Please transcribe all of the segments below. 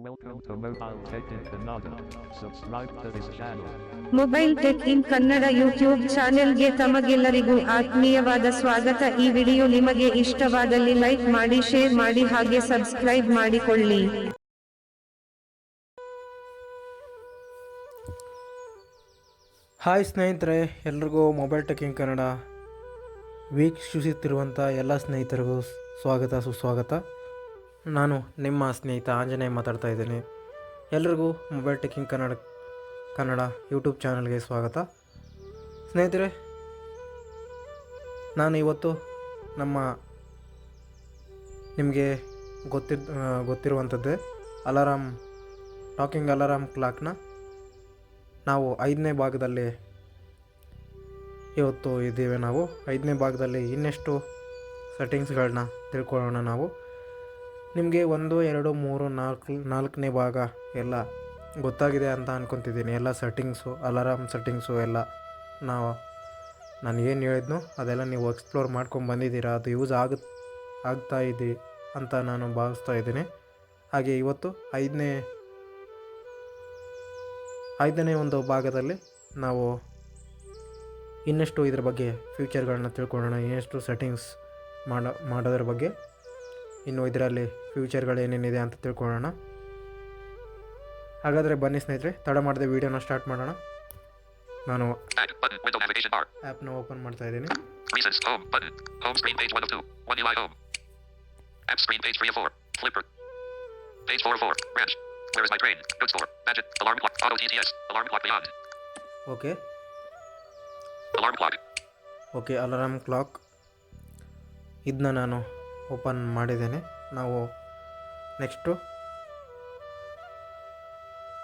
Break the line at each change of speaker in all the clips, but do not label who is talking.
Welcome to Mobile Tech in Kannada. Subscribe to this channel.
Mobile tech in Kannada YouTube ಚಾನೆಲ್ಗೆ ತಮಗೆಲ್ಲರಿಗೂ ಆತ್ಮೀಯವಾದ ಸ್ವಾಗತ. ಈ ವಿಡಿಯೋ ನಿಮಗೆ ಇಷ್ಟವಾದಲ್ಲಿ ಲೈಕ್ ಮಾಡಿ, ಶೇರ್ ಮಾಡಿ ಹಾಗೆ ಸಬ್ಸ್ಕ್ರೈಬ್ ಮಾಡಿಕೊಳ್ಳಿ.
ಹಾಯ್ ಸ್ನೇಹಿತರೆ, ಎಲ್ರಿಗೂ ಮೊಬೈಲ್ ಟೆಕ್ ಇನ್ ಕನ್ನಡ ವೀಕ್ಷಿಸುತ್ತಿರುವಂಥ ಎಲ್ಲ ಸ್ನೇಹಿತರಿಗೂ ಸ್ವಾಗತ ಸುಸ್ವಾಗತ. ನಾನು ನಿಮ್ಮ ಸ್ನೇಹಿತ ಆಂಜನೇಯ ಮಾತಾಡ್ತಾ ಇದ್ದೀನಿ. ಎಲ್ರಿಗೂ mobile tech in Kannada YouTube ಚಾನಲ್ಗೆ ಸ್ವಾಗತ. ಸ್ನೇಹಿತರೆ, ನಾನು ಇವತ್ತು ನಿಮಗೆ ಗೊತ್ತಿರುವಂಥದ್ದೇ ಟಾಕಿಂಗ್ ಅಲಾರಾಮ್ ಕ್ಲಾಕ್ನ ನಾವು 5ನೇ ಭಾಗದಲ್ಲಿ ಇವತ್ತು ಇದ್ದೀವಿ. ನಾವು 5ನೇ ಭಾಗದಲ್ಲಿ ಇನ್ನೆಷ್ಟು ಸೆಟ್ಟಿಂಗ್ಸ್ಗಳನ್ನ ತಿಳ್ಕೊಳ್ಳೋಣ. ನಾವು ನಿಮಗೆ 1, 2, 3, 4ನೇ ಭಾಗ ಎಲ್ಲ ಗೊತ್ತಾಗಿದೆ ಅಂತ ಅಂದ್ಕೊತಿದ್ದೀನಿ. ಎಲ್ಲ ಸೆಟ್ಟಿಂಗ್ಸು, ಅಲಾರಾಮ್ ಸೆಟ್ಟಿಂಗ್ಸು ಎಲ್ಲ ನಾನು ಏನು ಹೇಳಿದ್ನೋ ಅದೆಲ್ಲ ನೀವು ಎಕ್ಸ್ಪ್ಲೋರ್ ಮಾಡ್ಕೊಂಡು ಬಂದಿದ್ದೀರಾ. ಅದು ಯೂಸ್ ಆಗ್ತಾ ಇದೆ ಅಂತ ನಾನು ಭಾವಿಸ್ತಾ ಇದ್ದೀನಿ. ಹಾಗೆ ಇವತ್ತು ಐದನೇ ಒಂದು ಭಾಗದಲ್ಲಿ ನಾವು ಇನ್ನಷ್ಟು ಇದ್ರ ಬಗ್ಗೆ ಫ್ಯೂಚರ್ಗಳನ್ನ ತಿಳ್ಕೊಳ್ಳೋಣ. ಇನ್ನಷ್ಟು ಸೆಟ್ಟಿಂಗ್ಸ್ ಮಾಡೋದ್ರ ಬಗ್ಗೆ, ಇನ್ನು ಇದರಲ್ಲಿ ಫ್ಯೂಚರ್ಗಳು ಏನೇನಿದೆ ಅಂತ ತಿಳ್ಕೊಳ್ಳೋಣ. ಹಾಗಾದರೆ ಬನ್ನಿ ಸ್ನೇಹಿತರೆ, ತಡ ಮಾಡದೆ ವಿಡಿಯೋನ ಸ್ಟಾರ್ಟ್ ಮಾಡೋಣ. ನಾನು ಆ್ಯಪ್ನ ಓಪನ್ ಮಾಡ್ತಾ ಇದ್ದೀನಿ. ಓಕೆ, ಅಲಾರಾಮ್ ಕ್ಲಾಕ್ ಇದನ್ನ ನಾನು ಓಪನ್ ಮಾಡಿದ್ದೇನೆ. ನಾವು ನೆಕ್ಸ್ಟು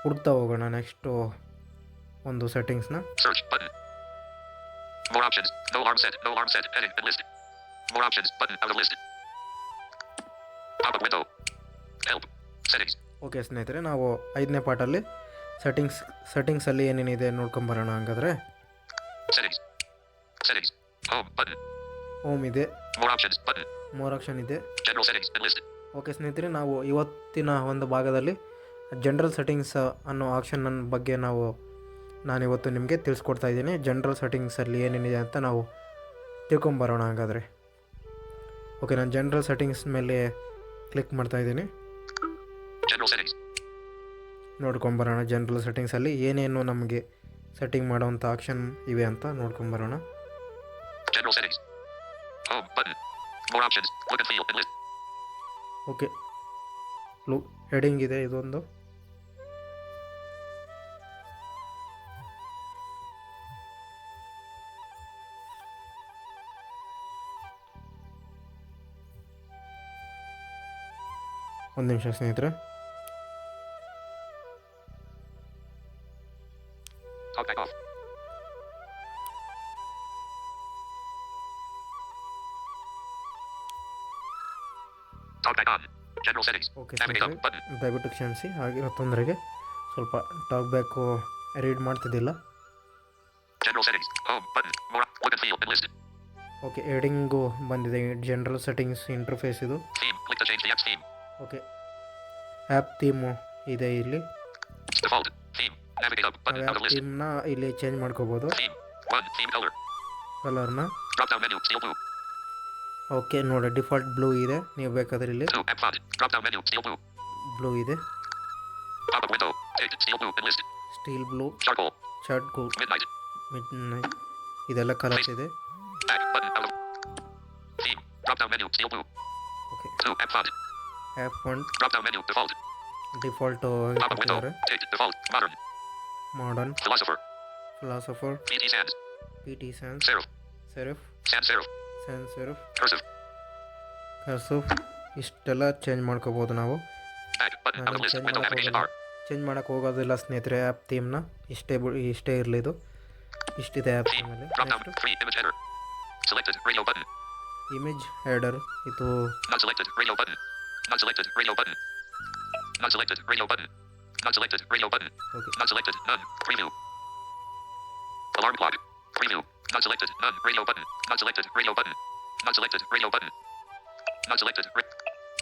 ಹುಡುಕ್ತಾ ಹೋಗೋಣ. ನೆಕ್ಸ್ಟು ಒಂದು ಸೆಟ್ಟಿಂಗ್ಸ್ನ ಓಕೆ ಸ್ನೇಹಿತರೆ, ನಾವು 5ನೇ ಪಾರ್ಟಲ್ಲಿ ಸೆಟ್ಟಿಂಗ್ಸಲ್ಲಿ ಏನೇನಿದೆ ನೋಡ್ಕೊಂಬರೋಣ. ಹಂಗಾದರೆ ಹೋಮ್ ಇದೆ, ಮೋರ್ ಆಪ್ಷನ್ ಇದೆ. ಓಕೆ ಸ್ನೇಹಿತರೆ, ನಾವು ಇವತ್ತಿನ ಒಂದು ಭಾಗದಲ್ಲಿ ಜನರಲ್ ಸೆಟ್ಟಿಂಗ್ಸ್ ಅನ್ನೋ ಆಪ್ಷನ್ ಬಗ್ಗೆ ನಾನಿವತ್ತು ನಿಮಗೆ ತಿಳಿಸ್ಕೊಡ್ತಾ ಇದ್ದೀನಿ. ಜನರಲ್ ಸೆಟ್ಟಿಂಗ್ಸಲ್ಲಿ ಏನೇನಿದೆ ಅಂತ ನಾವು ತಿಳ್ಕೊಂಬರೋಣ. ಹಾಗಾದರೆ ಓಕೆ, ನಾನು ಜನರಲ್ ಸೆಟ್ಟಿಂಗ್ಸ್ ಮೇಲೆ ಕ್ಲಿಕ್ ಮಾಡ್ತಾ ಇದ್ದೀನಿ. ನೋಡ್ಕೊಂಬರೋಣ ಜನರಲ್ ಸೆಟ್ಟಿಂಗ್ಸಲ್ಲಿ ಏನೇನು ನಮಗೆ ಸೆಟ್ಟಿಂಗ್ ಮಾಡೋವಂಥ ಆಪ್ಷನ್ ಇವೆ ಅಂತ ನೋಡ್ಕೊಂಬರೋಣ. ಓಕೆ, ಹೆಡಿಂಗ್ ಇದೆ ಇದೊಂದು. ಒಂದು ನಿಮಿಷ ಸ್ನೇಹಿತರೆ. ಓಕೆ ಸ್ನೇಹಿತರೆ, ದಯವಿಟ್ಟು ಕ್ಷಮಿಸಿ ಆಗಿರೋ ತೊಂದರೆಗೆ. ಸ್ವಲ್ಪ talk back read ಮಾಡ್ತಿದ್ದಿಲ್ಲ. Okay, heading ಬಂದಿದೆ. ಜನರಲ್ ಸೆಟ್ಟಿಂಗ್ಸ್ ಇಂಟರ್ಫೇಸ್ ಇದು. ಓಕೆ, ಆ್ಯಪ್ ಥೀಮು ಇದೆ ಇಲ್ಲಿ. ಆ್ಯಪ್ ಥೀಮ್ನ ಇಲ್ಲಿ ಚೇಂಜ್ ಮಾಡ್ಕೋಬೋದು, ಕಲರ್ನ. ಓಕೆ ನೋಡಿ, ಡಿಫಾಲ್ಟ್ ಬ್ಲೂ ಇದೆ. ನೀವು ಬೇಕಾದರೆ ಇಲ್ಲಿ ಬ್ಲೂ ಇದೆ, steel blue, charcoal, mid night, ಇದೆಲ್ಲ ಕಲರ್ಸ್ ಇದೆ. Okay, app font default modern, philosopher, PT Sans, serif, Sans serif, cursive, ಇಷ್ಟೆಲ್ಲ ಚೇಂಜ್ ಮಾಡ್ಕೋಬೋದು ನಾವು. ಚೇಂಜ್ ಮಾಡೋಕ್ಕೆ ಹೋಗೋದಿಲ್ಲ ಸ್ನೇಹಿತರೆ. ಆ್ಯಪ್ ಥೀಮ್ನ ಇಷ್ಟೇ ಇರಲಿ. ಇದು ಇಷ್ಟಿದೆ ಆ್ಯಪ್ ಥೀಮಲ್ಲಿ. ಇಮೇಜ್ ಹೆಡರ್ ಇದು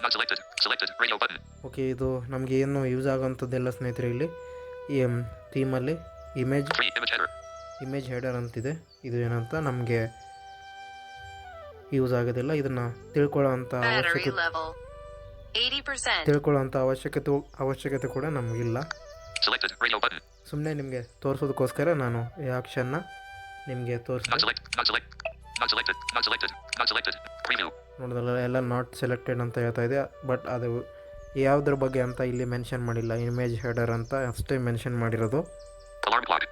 Not selected. Selected. Radio button.
Okay, ಇದು ನಮಗೆ ಏನು ಯೂಸ್ ಆಗೋಂಥದ್ದೆಲ್ಲ ಸ್ನೇಹಿತರೆ ಇಲ್ಲಿ ಈ ಥೀಮಲ್ಲಿ image
Free image header.
Header ಅಂತಿದೆ. ಇದು ಏನಂತ ನಮಗೆ ಯೂಸ್ ಆಗೋದಿಲ್ಲ. ಇದನ್ನು ತಿಳ್ಕೊಳ್ಳೋವಂಥ
Battery level 80%.
ಅವಶ್ಯಕತೆ ಕೂಡ ನಮಗಿಲ್ಲ.
Selected. Radio button.
ಸುಮ್ಮನೆ ನಿಮಗೆ ತೋರಿಸೋದಕ್ಕೋಸ್ಕರ ನಾನು ಈ ಆಪ್ಷನ್ನ ನಿಮಗೆ
Not
ತೋರಿಸ್ತೀನಿ.
select. Not select. Not selected. Not selected. Not selected. Preview.
ನೋಡಿದ್ರಲ್ಲ, ಎಲ್ಲ ನಾಟ್ ಸೆಲೆಕ್ಟೆಡ್ ಅಂತ ಹೇಳ್ತಾ ಇದೆ. ಬಟ್ ಅದು ಯಾವುದ್ರ ಬಗ್ಗೆ ಅಂತ ಇಲ್ಲಿ ಮೆನ್ಷನ್ ಮಾಡಿಲ್ಲ. ಇಮೇಜ್ ಹೆಡರ್ ಅಂತ ಅಷ್ಟೇ ಮೆನ್ಷನ್ ಮಾಡಿರೋದು.
Alarm clock.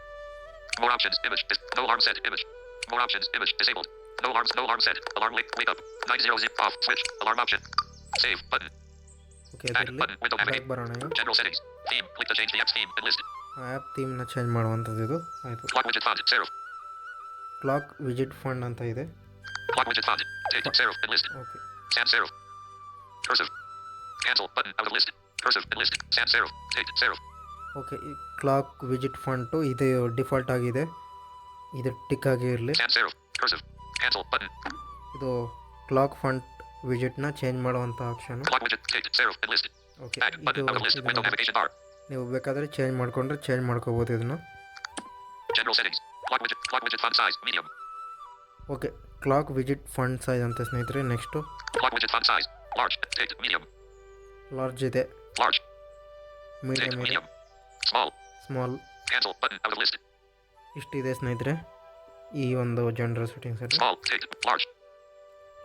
More options. Image. No alarm set. Image. More options. Image. Disabled. No alarms. No alarm set. Alarm wake up. 900 off. Switch. Alarm option. Save button.
Okay,
Back
ಅದರಲ್ಲಿ
button. Window
back
navigate.
ಬರೋಣ. ಈಗ
General settings. Theme. Click to change the app's theme. Enlist.
App ಥೀಮ್ನ change ಮಾಡುವಂಥದ್ದು ಇದು. ಆಯಿತು.
Clock widget font. Serif.
Clock ವಿಜಿಟ್ font ಅಂತ ಇದೆ.
Clock widget font. Take. Serif. Enlist.
Okay,
Sans serif. Cursive. Cancel button out of list. Cursive. Enlist. Sans serif. Take. Serif.
Okay, ಈ clock visit ಫಂಟು ಇದು default ಆಗಿದೆ. ಇದು tick ಆಗಿ ಇರಲಿ.
Sans serif. Cursive. Cancel button.
ಇದು clock ಫಂಟ್ ವಿಜಿಟ್ನ change ಮಾಡುವಂಥ option.
Clock widget. Take. Serif. Enlist.
Okay,
Back button out of list. Window navigation bar.
ನೀವು ಬೇಕಾದರೆ ಚೇಂಜ್ ಮಾಡಿಕೊಂಡ್ರೆ ಚೇಂಜ್ ಮಾಡ್ಕೋಬೋದು ಇದನ್ನು.
General settings. Clock widget. Clock widget font size. Medium.
Okay, clock ವಿಜಿಟ್ font size ಅಂತ ಸ್ನೇಹಿತರೆ. Next
Clock widget font size. Large. Take. Medium.
Large ಇದೆ,
Large. Take.
Medium ಇದೆ,
Medium. Small.
Small
Cancel button out of list.
ಇಷ್ಟಿದೆ ಸ್ನೇಹಿತರೆ ಈ ಒಂದು general ಸೆಟ್ಟಿಂಗ್ಸಲ್ಲಿ.
Small. Take. Large.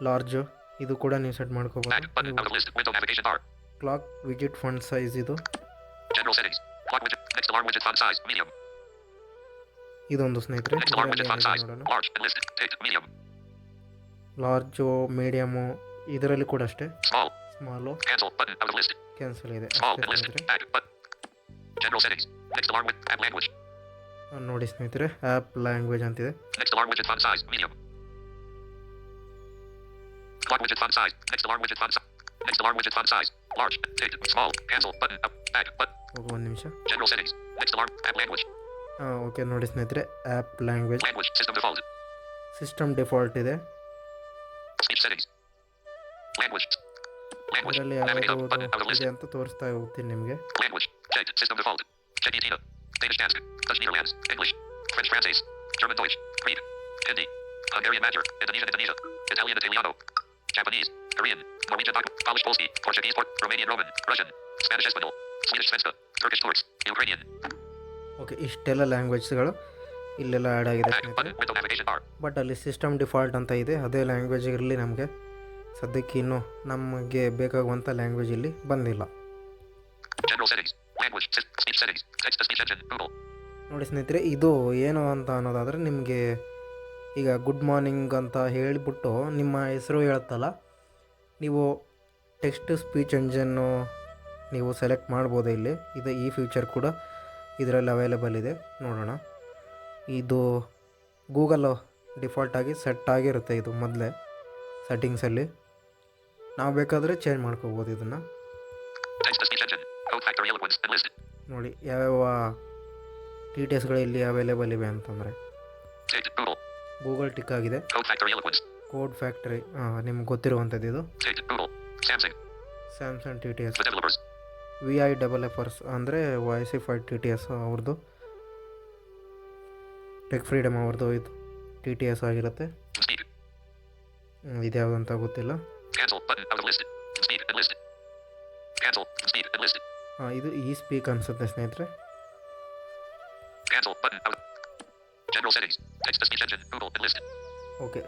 ಲಾರ್ಜು ಇದು ಕೂಡ ನೀವು ಸೆಟ್ ಮಾಡ್ಕೋಬೋದು.
Back button out of list. Window navigation bar.
Clock ವಿಜಿಟ್ ಫಂಡ್ ಸೈಜ್ ಇದು.
General settings. Clock widget. Next alarm widget font size. Medium.
ಇದೊಂದು ಸ್ನೇಹಿತರೆ
Next alarm
ಇದರಲ್ಲಿ
widget font size.
ಏನಿದೆ ನೋಡೋಣ.
Large. Enlist. Take. Medium.
Large, medium, ಇದರಲ್ಲಿ ಕೂಡ ಅಷ್ಟೇ.
Small.
Small,
Cancel button out of list.
Cancel ಇದೆ
Small.
ಅಷ್ಟೇ
Enlist.
ಸ್ನೇಹಿತರೆ.
Back button. General settings. Next alarm with app language.
ನೋಡಿ ಸ್ನೇಹಿತರೆ, ಆ್ಯಪ್ ಲ್ಯಾಂಗ್ವೇಜ್ ಅಂತಿದೆ.
Next alarm widget font size. Medium. Clock widget font size. Next alarm widget font size. Next alarm widget font size. Large. Take. Small. Cancel button up. Back button.
ಒಂದು ನಿಮಿಷ.
General settings. Next alarm. App language.
ಹಾಂ, okay, ನೋಡಿ ಸ್ನೇಹಿತರೆ, app language
Language. System default.
System default ಇದೆ.
Speech settings. Language. Language.
ಇದರಲ್ಲಿ
Navigate up.
ಯಾವ್ಯಾವುದು
Button out of list.
ಇದೆ ಅಂತ ತೋರಿಸ್ತಾ ಹೋಗ್ತೀನಿ ನಿಮಗೆ.
Language. Checked. System default. Czech Tina. Danish Dansk. Dutch Netherlands. English. French Français. German Deutsch. Greek. Hindi. Hungarian Magyar. Indonesian Indonesia. Italian Italiano. Japanese. Korean. Norwegian Polish Polski. Portuguese Romanian Roman. Russian. Spanish Espanol. Swedish Svenska. Turkish Turks. Ukrainian.
Okay, ಇಷ್ಟೆಲ್ಲ ಲ್ಯಾಂಗ್ವೇಜ್ಗಳು ಇಲ್ಲೆಲ್ಲ add ಆಗಿದೆ
Back
ಸ್ನೇಹಿತರೆ.
button. Window navigation bar.
But ಅಲ್ಲಿ system default ಅಂತ ಇದೆ. ಅದೇ language ಇರಲಿ ನಮಗೆ ಸದ್ಯಕ್ಕೆ ಇನ್ನೂ ನಮಗೆ ಬೇಕಾಗುವಂಥ ಲ್ಯಾಂಗ್ವೇಜ್ ಇಲ್ಲಿ ಬಂದಿಲ್ಲ.
General settings. Language. Speech settings. Text to speech engine. Google.
ನೋಡಿ ಸ್ನೇಹಿತರೆ, ಇದು ಏನು ಅಂತ ಅನ್ನೋದಾದರೆ ನಿಮಗೆ ಈಗ ಗುಡ್ ಮಾರ್ನಿಂಗ್ ಅಂತ ಹೇಳಿಬಿಟ್ಟು ನಿಮ್ಮ ಹೆಸರು ಹೇಳುತ್ತಲ್ಲ, ನೀವು ಟೆಕ್ಸ್ಟ್ ಸ್ಪೀಚ್ ಎಂಜನ್ನು ನೀವು ಸೆಲೆಕ್ಟ್ ಮಾಡ್ಬೋದು ಇಲ್ಲಿ. ಇದು ಈ ಫ್ಯೂಚರ್ ಕೂಡ ಇದರಲ್ಲಿ ಅವೈಲೇಬಲ್ ಇದೆ. ನೋಡೋಣ. ಇದು ಗೂಗಲ್ ಡಿಫಾಲ್ಟಾಗಿ ಸೆಟ್ ಆಗಿರುತ್ತೆ ಇದು ಮೊದಲೇ ಸೆಟ್ಟಿಂಗ್ಸಲ್ಲಿ. ನಾವು ಬೇಕಾದರೆ ಚೇಂಜ್ ಮಾಡ್ಕೋಬೋದು ಇದನ್ನು.
Text to speech engine. Code factor eloquence. Enlisted.
ನೋಡಿ ಯಾವ್ಯಾವ ಡೀಟೇಲ್ಸ್ಗಳು ಇಲ್ಲಿ ಅವೈಲೇಬಲ್ ಇವೆ ಅಂತಂದರೆ
Take. Google.
ಗೂಗಲ್ ಟಿಕ್ ಆಗಿದೆ.
Code factor eloquence.
Code factory ನಿಮ್ಗೆ ಗೊತ್ತಿರುವಂಥದ್ದು ಇದು.
Take. Google. Samsung.
Samsung T T S.
The developers.
VI ಅಂದರೆ ವಾಯ್ಸಿಫೈಡ್ ಟಿ ಟಿ ಎಸ್ ಅವ್ರದ್ದು. ಟೆಕ್ ಫ್ರೀಡಮ್ ಅವ್ರದ್ದು ಇದು ಟಿ ಟಿ ಎಸ್ ಆಗಿರುತ್ತೆ.
Speak.
ಇದ್ಯಾವುದು ಅಂತ ಗೊತ್ತಿಲ್ಲ.
Cancel button out of list. Speak. Enlisted. Cancel. Speak. Enlisted.
ಇದು ಈ ಸ್ಪೀಕ್ ಅನಿಸುತ್ತೆ ಸ್ನೇಹಿತರೆ.
Cancel button out. General settings. Text to speech engine. Google. Enlisted.
Okay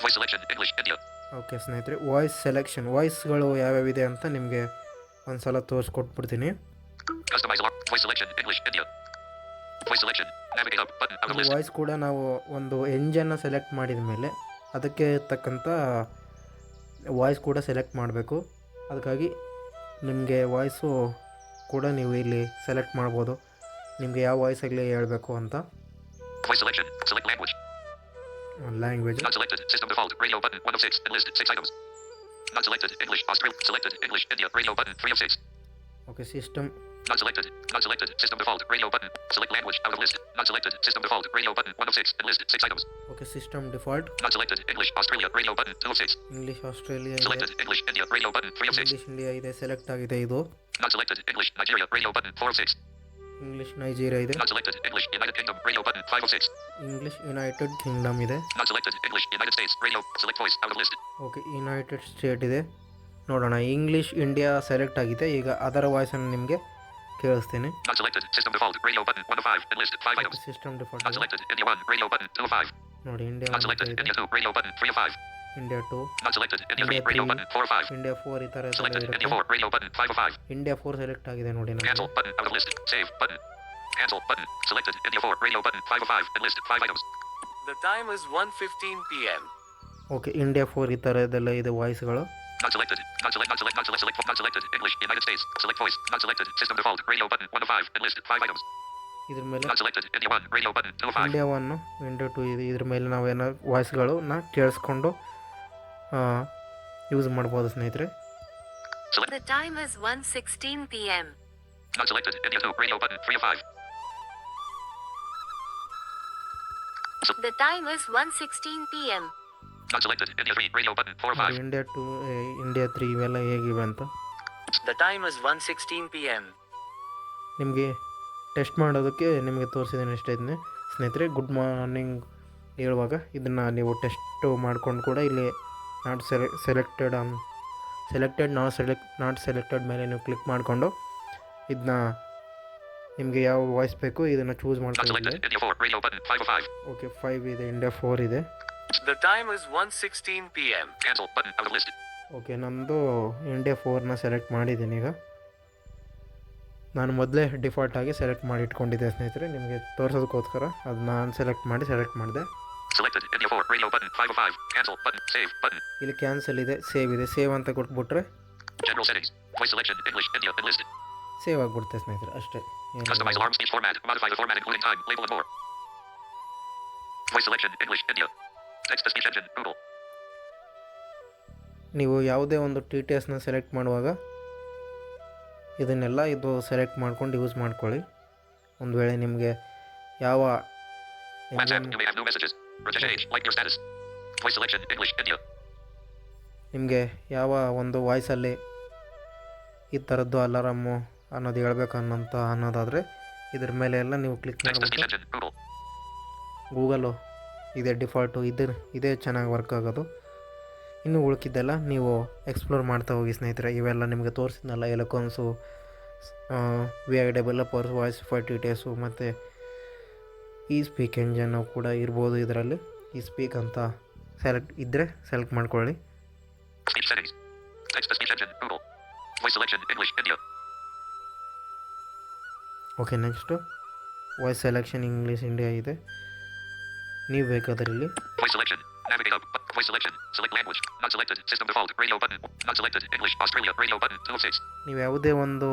Voice selection. English. India.
Okay ಸ್ನೇಹಿತರೆ, voice selection, ವಾಯ್ಸ್ಗಳು ಯಾವ್ಯಾವಿದೆ ಅಂತ ನಿಮಗೆ ಒಂದು ಸಲ ತೋರಿಸ್ಕೊಟ್ಬಿಡ್ತೀನಿ.
Customize alarm. Voice selection. English. India. Voice selection. Navigate up. Button out of list.
Voice ಕೂಡ ನಾವು ಒಂದು ಎಂಜನ್ನು select ಮಾಡಿದ ಮೇಲೆ ಅದಕ್ಕೆ ತಕ್ಕಂಥ ವಾಯ್ಸ್ ಕೂಡ ಸೆಲೆಕ್ಟ್ ಮಾಡಬೇಕು. ಅದಕ್ಕಾಗಿ ನಿಮಗೆ ವಾಯ್ಸು ಕೂಡ ನೀವು ಇಲ್ಲಿ ಸೆಲೆಕ್ಟ್ ಮಾಡ್ಬೋದು, ನಿಮಗೆ ಯಾವ ವಾಯ್ಸಾಗಲಿ ಹೇಳಬೇಕು ಅಂತ.
Voice selection. Select language.
Language.
Not selected. System default. Radio button. 1 of 6. Enlisted. 6 items. Not selected. English. Australia. Selected. English. India. Radio button. 3 of 6.
Okay, system
Not selected. Not selected. System default. Radio button. Select language. Out of list. Not selected. System default. Radio button. 1 of 6. And list. 6 items.
Okay system default.
Not selected. English. Australia. Radio button. 2 of 6.
English Australia ಇದೆ,
Selected. English. India. Radio button. 3 of 6.
English India ಇದೆ, select ಆಗಿದೆ ಇದು.
Not selected. English. Nigeria. Radio button. 4 of 6.
English Nigeria ಇದೆ,
Not selected. English. United Kingdom. Radio button. 5 of 6.
English United Kingdom ಇದೆ.
Not selected. English. United States. Radio. Select voice. Out of list.
Okay United state ಇದೆ. ನೋಡೋಣ, English India select ಆಗಿದೆ. ಈಗ ಅದರ ವಾಯ್ಸನ್ನು ನಿಮಗೆ ಕೇಳಿಸ್ತೀನಿ.
Not selected. System default. Radio button. 1 of 5. And list. 5 items.
System default
Not
ಇದೆ.
selected. India 1. Radio button. 2 of 5.
ನೋಡಿ, India
Not selected. India 2. Radio button. 3 of 5.
India 2,
Not selected. India 3.
India
Radio
3,
button. 4 of 5.
India 4 ಈ ಥರ ಎಲ್ಲ
Selected. India
ಇರುತ್ತೆ.
4. Radio button. 5 of 5.
India 4 select ಆಗಿದೆ ನೋಡಿ ನನಗೆ.
Cancel button. Out of list. Save button. Cancel button. Selected. India 4. Radio button. 5 of 5. And list. 5 items.
The time is 1:15 p.m.
Okay India 4 ಈ ಥರದ್ದೆಲ್ಲ ಇದೆ ವಾಯ್ಸ್ಗಳು.
Not selected. Not select. Not select. Not select. Select. Not selected. English. United States. Select voice. Not selected. System default. Radio button. 1 of 5. And list. 5 items.
ಇದ್ರ ಮೇಲೆ
Not selected. India 1. Radio button. 2 of 5.
India 1, India 2 ಇದೆ. ಇದ್ರ ಮೇಲೆ ನಾವೇನೋ ವಾಯ್ಸ್ಗಳನ್ನ ಕೇಳಿಸ್ಕೊಂಡು use ಮಾಡ್ಬೋದು ಸ್ನೇಹಿತರೆ.
Select.
The time is 1:16 p.m.
Not selected. India 2. Radio button. 3 of 5.
The time is 1:16 p.m.
Not selected. India 3. Radio button. 4 of 5.
India 2, India 3 ಇವೆಲ್ಲ ಹೇಗಿವೆ ಅಂತ
The time is 1:16 p.m.
ನಿಮಗೆ ಟೆಸ್ಟ್ ಮಾಡೋದಕ್ಕೆ ನಿಮಗೆ ತೋರಿಸಿದ್ದೀನಿ ಇಷ್ಟೈತೆ ಸ್ನೇಹಿತರೆ. ಗುಡ್ ಮಾರ್ನಿಂಗ್ ಹೇಳುವಾಗ ಇದನ್ನು ನೀವು ಟೆಸ್ಟ್ ಮಾಡ್ಕೊಂಡು ಕೂಡ ಇಲ್ಲಿ ನಾಟ್ ಸೆಲೆಕ್ಟೆಡ್ ನಾಟ್ ಸೆಲೆಕ್ಟೆಡ್ ಮೇಲೆ ನೀವು ಕ್ಲಿಕ್ ಮಾಡಿಕೊಂಡು ಇದನ್ನ ನಿಮಗೆ ಯಾವ ವಾಯ್ಸ್ ಬೇಕು ಇದನ್ನು ಚೂಸ್
Not
ಮಾಡ್ಕೊಳ್ಳಿ.
selected. India 4. Radio button. 5 of 5.
Okay 5 ಇದೆ, ಇಂಡಿಯಾ 4 ಇದೆ.
The time is 1:16 p.m.
Cancel button. Out of list.
Okay ನಂದು ಇಂಡಿಯಾ 4ನ ಸೆಲೆಕ್ಟ್ ಮಾಡಿದ್ದೀನಿ. ಈಗ ನಾನು ಮೊದಲೇ ಡಿಫಾಲ್ಟಾಗಿ ಸೆಲೆಕ್ಟ್ ಮಾಡಿ ಇಟ್ಕೊಂಡಿದ್ದೆ ಸ್ನೇಹಿತರೆ, ನಿಮಗೆ ತೋರಿಸೋದಕ್ಕೋಸ್ಕರ ಅದು ನಾನು ಸೆಲೆಕ್ಟ್ ಮಾಡಿದೆ.
Selected. India 4. Radio button. 5 of 5. Cancel button. Save button.
ಇಲ್ಲಿ ಕ್ಯಾನ್ಸಲ್ ಇದೆ, ಸೇವ್ ಇದೆ. ಸೇವ್ ಅಂತ ಕೊಟ್ಬಿಟ್ರೆ
General settings. Voice selection. English. India. Enlisted.
Save ಆಗಿಬಿಡುತ್ತೆ ಸ್ನೇಹಿತರೆ, ಅಷ್ಟೇ.
Customize alarm speech format. Modify the format including time, label and more. Voice selection. English. India. Text to speech engine. Google.
ನೀವು ಯಾವುದೇ ಒಂದು TTSನ select ಮಾಡುವಾಗ ಇದನ್ನೆಲ್ಲ ಇದು ಸೆಲೆಕ್ಟ್ ಮಾಡ್ಕೊಂಡು ಯೂಸ್ ಮಾಡ್ಕೊಳ್ಳಿ. ಒಂದು ವೇಳೆ ನಿಮಗೆ ಯಾವ
WhatsApp. You may have new messages. British age. Like your status. Voice selection. English. India.
ನಿಮಗೆ ಯಾವ ಒಂದು ವಾಯ್ಸಲ್ಲಿ ಈ ಥರದ್ದು ಅಲಾರಮ್ಮು ಅನ್ನೋದು ಹೇಳ್ಬೇಕು ಅನ್ನೋದಾದರೆ ಇದ್ರ ಮೇಲೆ ಎಲ್ಲ ನೀವು ಕ್ಲಿಕ್
Text to speech
ಮಾಡಿಬಿಟ್ಟು
engine. Google.
ಗೂಗಲು ಇದೆ ಡಿಫಾಲ್ಟು, ಇದೇ ಚೆನ್ನಾಗಿ ವರ್ಕ್ ಆಗೋದು. ಇನ್ನು ಉಳ್ಕಿದ್ದೆಲ್ಲ ನೀವು ಎಕ್ಸ್ಪ್ಲೋರ್ ಮಾಡ್ತಾ ಹೋಗಿ ಸ್ನೇಹಿತರೆ. ಇವೆಲ್ಲ ನಿಮಗೆ ತೋರಿಸಿದ್ನಲ್ಲ, ಎಲಕೋನ್ಸು, VI ಡೆವಲಪರ್ಸ್, ವಾಯ್ಸಿಫೈ TTSು ಮತ್ತು ಈ ಸ್ಪೀಕ್ ಎಂಜನ್ನು ಕೂಡ ಇರ್ಬೋದು ಇದರಲ್ಲಿ. ಈ ಸ್ಪೀಕ್ ಅಂತ ಸೆಲೆಕ್ಟ್ ಮಾಡ್ಕೊಳ್ಳಿ.
Speech settings. Text to speech engine. Google. Voice selection. English. India.
Okay next voice selection English India ಇದೆ. ನೀವು ಬೇಕಾದ್ರೆ ಇಲ್ಲಿ
Voice selection. Navigate up. Voice selection. Select language. Not selected. System default. Radio button. Not selected. English. Australia. Radio button. 2 of 6.
ನೀವು ಯಾವುದೇ ಒಂದು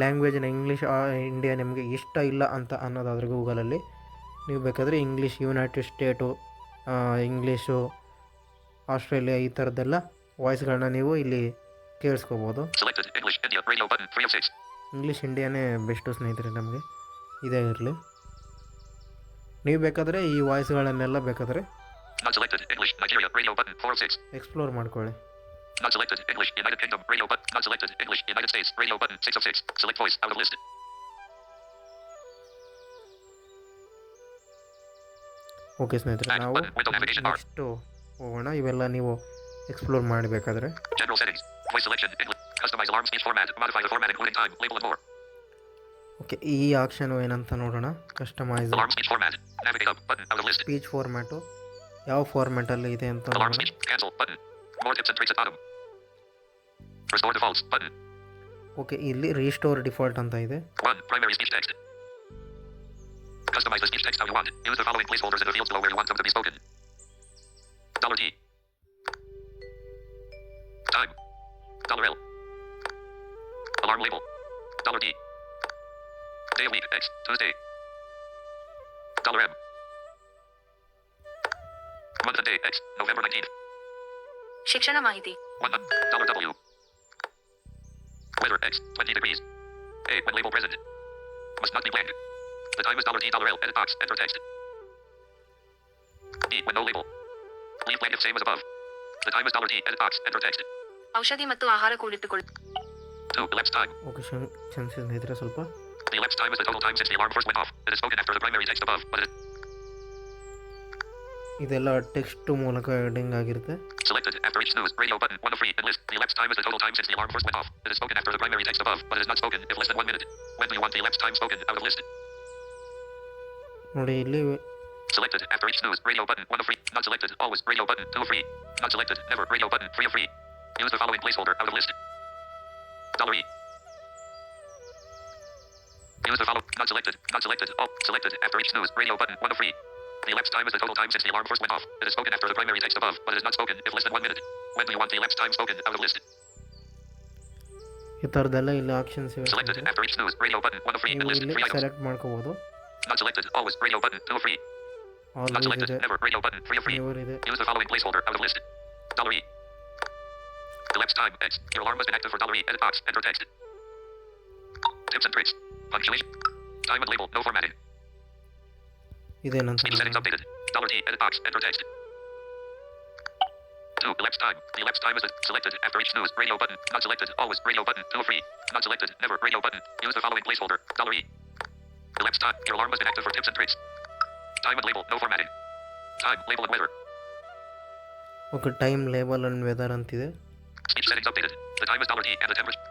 ಲ್ಯಾಂಗ್ವೇಜ್ನ English India ನಿಮಗೆ ಇಷ್ಟ ಇಲ್ಲ ಅಂತ ಅನ್ನೋದಾದರೆ ಗೂಗಲಲ್ಲಿ ನೀವು ಬೇಕಾದರೆ English United State, English Australia ಈ ಥರದ್ದೆಲ್ಲ ವಾಯ್ಸ್ಗಳನ್ನ ನೀವು ಇಲ್ಲಿ ಕೇಳಿಸ್ಕೋಬೋದು.
Selected. English. India. Radio button. 3 of 6.
English ಇಂಡಿಯಾನೇ ಬೆಸ್ಟು ಸ್ನೇಹಿತರೆ, ನಮಗೆ ಇದೇ ಇರಲಿ. ನೀವು ಬೇಕಾದರೆ ಈ ವಾಯ್ಸ್ಗಳನ್ನೆಲ್ಲ ಬೇಕಾದರೆ
Not selected. English. Nigeria. Radio button. 4 of 6.
Explore ಮಾಡ್ಕೊಳ್ಳಿ.
Not selected. English. United Kingdom. Radio button. Not selected. English. United States. Radio button. 6 of 6. Select voice. Out of list.
Okay ಸ್ನೇಹಿತರೆ, ನಾವು ನೆಕ್ಸ್ಟು ಹೋಗೋಣ. ಇವೆಲ್ಲ ನೀವು ಎಕ್ಸ್ಪ್ಲೋರ್ ಮಾಡಬೇಕಾದ್ರೆ
General settings. Voice selection. English. Customize alarm speech format. Modify the format including time, label and more.
Okay ಈ option ಏನಂತ ನೋಡೋಣ. Customise
Alarm speech format. Navigate up. Button. Out of list.
Speech format ಯಾವ ಫಾರ್ಮ್ಯಾಟಲ್ಲಿ ಇದೆ ಅಂತ
Alarm
ನೋಡೋಣ.
speech. Cancel. Button. More tips and tricks at bottom. Restore defaults. Button.
Okay ಇಲ್ಲಿ restore default ಅಂತ ಇದೆ.
1. Primary speech text. Customize the speech text how you want. Use the following placeholders in the fields below where you want them to be spoken. $T. Time. $L. Alarm label. $D. Day of week. X. Tuesday. $M. Month and day. X. November 19th.
ಶಿಕ್ಷಣ ಮಾಹಿತಿ.
$1. $W. Weather. X. 20 degrees. A. When label present. Must not be blank. The time is $T$L. Edit box. Enter text. D. When no label. Leave blank if same as above. The time is $T. Edit box. Enter text.
ಔಷಧಿ ಮತ್ತು ಆಹಾರ ಕೂಡಿಟ್ಟುಕೊಳ್ಳಿ.
2. Elapsed time.
Okay ಕ್ಷಮಿಸಿ ಸ್ನೇಹಿತರೆ ಸ್ವಲ್ಪ.
The elapsed time is the total time since the alarm first went off. It is spoken after the primary text above, but it is
ಇದೆಲ್ಲ text ಮೂಲಕ heading ಆಗಿರುತ್ತೆ.
selected after each snooze. Radio button 1 of 3 and list. The elapsed time is the total time since the alarm first went off. It is spoken after the primary text above, but it is not spoken if less than 1 minute. When do you want the elapsed time spoken out of list?
ನೋಡಿ ಇಲ್ಲಿ
Selected after each snooze. Radio button 1 of 3. Not selected. Always. Radio button 2 of 3. Not selected. Never. Radio button 3 of 3. Use the following placeholder out of list. $E. Use the follow. Not selected. Not selected. Oh. Selected after each snooze. Radio button 1 of 3. The elapsed time is the total time since the alarm first went off. It is spoken after the primary text above, but it is not spoken if less than 1 minute. When do you want the elapsed time spoken out of list?
ಈ ಥರದ್ದೆಲ್ಲ ಇಲ್ಲಿ options ಇವೆ.
Selected after each snooze. Radio button 1 of 3 and
ನೀವು
list
ಇಲ್ಲಿ
3 items.
Select ಮಾಡ್ಕೋಬೋದು.
Not selected. Always. Radio button 2 of 3. Not
always
selected.
ಇದೆ,
Never. Radio button 3 of 3.
Never ಇದೆ.
Use the following placeholder out of list. $E. Elapsed time X. Your alarm has been active for $E. Edit box. Enter text. Tips and tricks. Punctuation. Time and label. No formatting.
ಇದೇನಂತ
Speed settings updated. $T. Edit box. Enter text. 2. Elapsed time. The elapsed time is selected after each snooze. Radio button. Not selected. Always. Radio button 2 of 3. Not selected. Never. Radio button. Use the following placeholder. $E. Elapsed time. Your alarm has been active for tips and tricks. Time and label. No formatting. Time. Label and weather.
Okay time label and weather ಅಂತಿದೆ.
Speech settings updated. The time is $T and the temperature.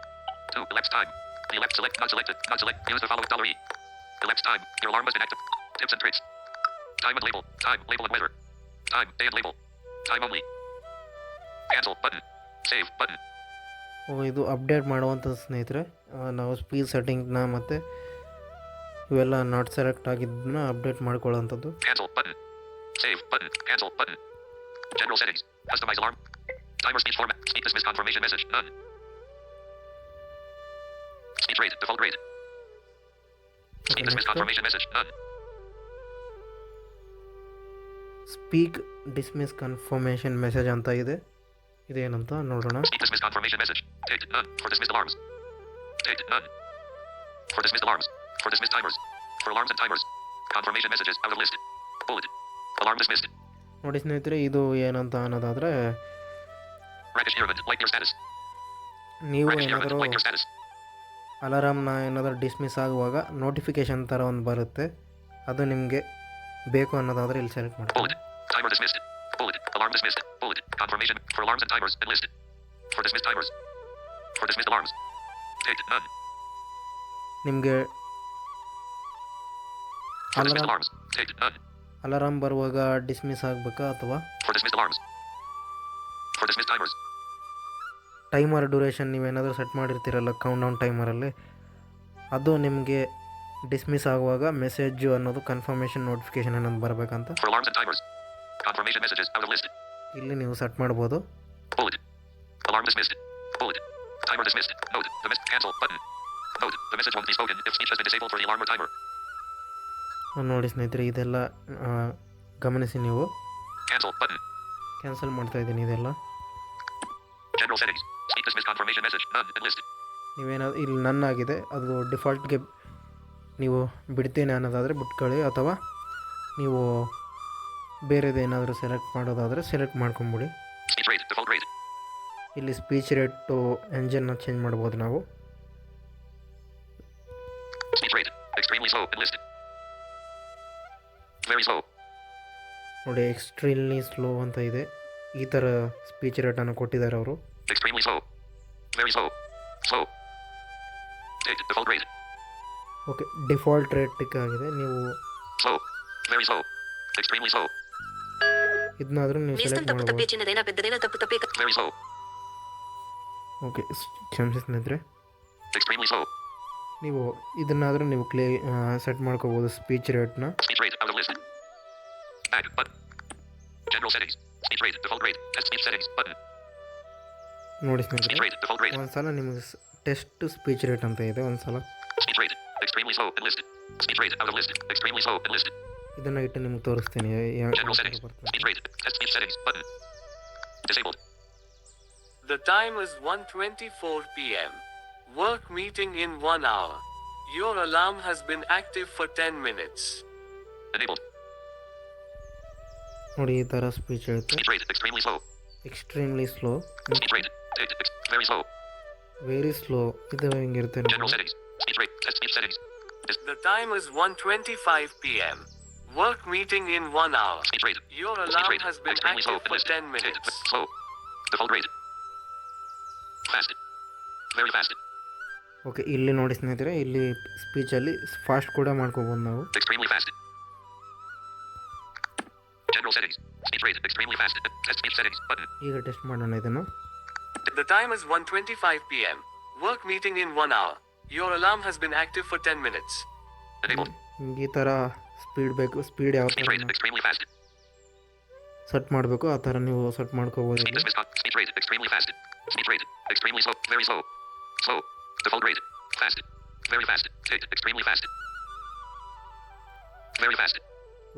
2. Elapsed time. The elapsed select. Not selected. Not select. Use the following $E. Elapsed time. Your alarm has been active. Tips and tricks. Time and label. Time. Label and weather. Time. Day and label. Time only. Cancel button. Save button.
ಇದು update ಮಾಡುವಂಥದ್ದು ಸ್ನೇಹಿತರೆ. ನಾವು speed ಸೆಟ್ಟಿಂಗ್ನ ಮತ್ತು ಇವೆಲ್ಲ not select ಆಗಿದ್ದನ್ನ update ಮಾಡ್ಕೊಳ್ಳೋವಂಥದ್ದು.
Cancel button. Save button. Cancel button. General settings. Customize alarm. Timer speech format. Speak dismiss confirmation message. None. Speech rate. Default rate. Speak dismiss confirmation message. None.
Speak dismiss confirmation message ಅಂತ ಇದೆ. ಇದೇನಂತ ನೋಡೋಣ.
Speak dismiss confirmation message. Ticked. None. For dismissed alarms. Ticked. None. For dismissed alarms. For dismissed timers. For alarms and timers. Confirmation messages out of list. Bullet. Alarm dismissed.
ನೋಡಿ ಸ್ನೇಹಿತರೆ, ಇದು ಏನಂತ ಅನ್ನೋದಾದರೆ
Rakesh Nirman. Like your status.
ನೀವು
Rakesh Nirman.
ಏನಾದರೂ
Like your status.
ಅಲಾರಾಮ್ನ ಏನಾದರೂ dismiss ಆಗುವಾಗ notification ಥರ ಒಂದು ಬರುತ್ತೆ. ಅದು ನಿಮಗೆ ಬೇಕು ಅನ್ನೋದಾದರೆ ಇಲ್ಲಿ ಸೆಲೆಕ್ಟ್ ಮಾಡಿ.
Bullet. Timer dismissed. Bullet. Alarm dismissed. Bullet. Confirmation. For alarms and timers. Enlisted. For dismissed timers. For dismissed alarms. Ticked. None.
ನಿಮಗೆ
For dismissed alarms. Ticked. None.
Alarm ಬರುವಾಗ ಡಿಸ್ಮಿಸ್ ಆಗಬೇಕಾ ಅಥವಾ
For dismissed alarms. For dismissed timers.
Timer duration ನೀವೇನಾದರೂ set ಮಾಡಿರ್ತೀರಲ್ಲ count down ಟೈಮರಲ್ಲಿ, ಅದು ನಿಮಗೆ dismiss ಆಗುವಾಗ message ಅನ್ನೋದು confirmation notification ಅನ್ನೋದು ಬರಬೇಕಂತ
For alarms and timers. Confirmation messages out of list.
ಇಲ್ಲಿ ನೀವು ಸೆಟ್ ಮಾಡ್ಬೋದು.
Bullet. Alarm dismissed. Bullet. Timer dismissed. Note. The message cancel button. Note. The message won't be spoken if speech has been disabled for the alarm or timer.
ನೋಡಿ ಸ್ನೇಹಿತರೆ, ಇದೆಲ್ಲ ಗಮನಿಸಿ ನೀವು.
Cancel button.
Cancel ಮಾಡ್ತಾ ಇದ್ದೀನಿ ಇದೆಲ್ಲ.
General settings. Speak dismiss confirmation message. None. Enlisted.
ನೀವೇನಾದ್ರು ಇಲ್ಲಿ ನನ್ ಆಗಿದೆ, ಅದು ಡಿಫಾಲ್ಟ್ಗೆ ನೀವು ಬಿಡ್ತೇನೆ ಅನ್ನೋದಾದರೆ ಬಿಟ್ಕೊಳ್ಳಿ, ಅಥವಾ ನೀವು ಬೇರೆದೇನಾದರೂ ಸೆಲೆಕ್ಟ್ ಮಾಡೋದಾದರೆ ಸೆಲೆಕ್ಟ್ ಮಾಡ್ಕೊಂಬಿಡಿ.
Speech rate. Default rate.
ಇಲ್ಲಿ ಸ್ಪೀಚ್ ರೇಟು ಎಂಜನ್ನ ಚೇಂಜ್ ಮಾಡ್ಬೋದು ನಾವು.
Speech rate. Extremely slow. Enlisted. Very slow.
ನೋಡಿ, ಎಕ್ಸ್ಟ್ರೀಮ್ಲಿ ಸ್ಲೋ ಅಂತ ಇದೆ. ಈ ಥರ ಸ್ಪೀಚ್ ರೇಟನ್ನು ಕೊಟ್ಟಿದ್ದಾರೆ ಅವರು.
Extremely slow. Very slow. Slow. Ticked. Default rate.
Okay, default rate tick ಆಗಿದೆ. ನೀವು
Slow. Very slow. Extremely slow.
ಇದನ್ನಾದರೂ ನೀವು
ನೇಸ್ತನ್
ಸೆಲೆಕ್ಟ್
ತಪ್ಪು ತಪ್ಪೇ
ಮಾಡ್ಬೋದು.
ಚಿನ್ನದೇನ ಪೆದ್ದದೇನ ತಪ್ಪು ತಪ್ಪೇ
Very slow.
ಓಕೆ, ಕ್ಷಮಿಸಿ ಸ್ನೇಹಿತರೆ,
Extremely slow.
ನೀವು ಇದನ್ನಾದರೂ ನೀವು ಸೆಟ್ ಮಾಡ್ಕೋಬೋದು speech ರೇಟ್ನ.
Speech rate. Out of list. Back button. General settings. Speech rate. Default rate. Test speech settings. Button.
ನೋಡಿ
Speech
ಸ್ನೇಹಿತರೆ,
rate. Default rate.
ಒಂದು ಸಲ ನಿಮಗೆ ಟೆಸ್ಟ್ ಸ್ಪೀಚ್ ರೇಟ್ ಅಂತ ಇದೆ. ಒಂದು ಸಲ
Speech rate. Extremely slow. Enlisted. Speech rate. Out of list. Extremely slow. Enlisted.
ಇದನ್ನು ಇಟ್ಟು ನಿಮ್ಗೆ ತೋರಿಸ್ತೀನಿ
General settings. Speech rate. Test speech settings. Button. Disabled.
The time is 1:24 p.m. Work meeting in 1 hour. Your alarm has been active for 10 minutes.
Enabled.
ನೋಡಿ ಈ ಥರ speech ಹೇಳುತ್ತೆ.
Speech rate extremely slow.
Extremely slow,
Speech rate. Date very slow.
Very slow, ಇದು ಹೆಂಗಿರುತ್ತೆ
General
ನೋಡಿ.
settings. Speech rate. Test speech settings.
The time is 1:25 p.m. Work meeting in 1 hour.
Speech rate.
Your
Speech
alarm
rate.
has been
Extremely slow.
active for
Enlisted.
10 minutes.
Date slow. Default rate. Fast. Very fast.
Okay, ಇಲ್ಲಿ ನೋಡಿ ಸ್ನೇಹಿತರೆ, ಇಲ್ಲಿ ಸ್ಪೀಚಲ್ಲಿ fast ಕೂಡ ಮಾಡ್ಕೋಬೋದು ನಾವು.
Extremely fast. General settings. Speech rate extremely fast. Test speech settings button.
ಈಗ test ಮಾಡೋಣ ಇದನ್ನು.
The time is 1:25 p.m. Work meeting in 1 hour. Your alarm has been active for 10 minutes.
Enabled.
ನಿಮ್ಗೆ ಈ ಥರ ಸ್ಪೀಡ್ ಬೇಕು, ಸ್ಪೀಡ್ ಯಾವ
Speech
ಥರ
rate extremely fast.
Set ಮಾಡಬೇಕು ಆ ಥರ ನೀವು ಸೆಟ್ ಮಾಡ್ಕೋಬೋದು.
Speed dismiss. Speech rate extremely fast. Speech rate extremely slow. Very slow. Slow. Default rate. Fast. Very fast. Date extremely fast. Very fast.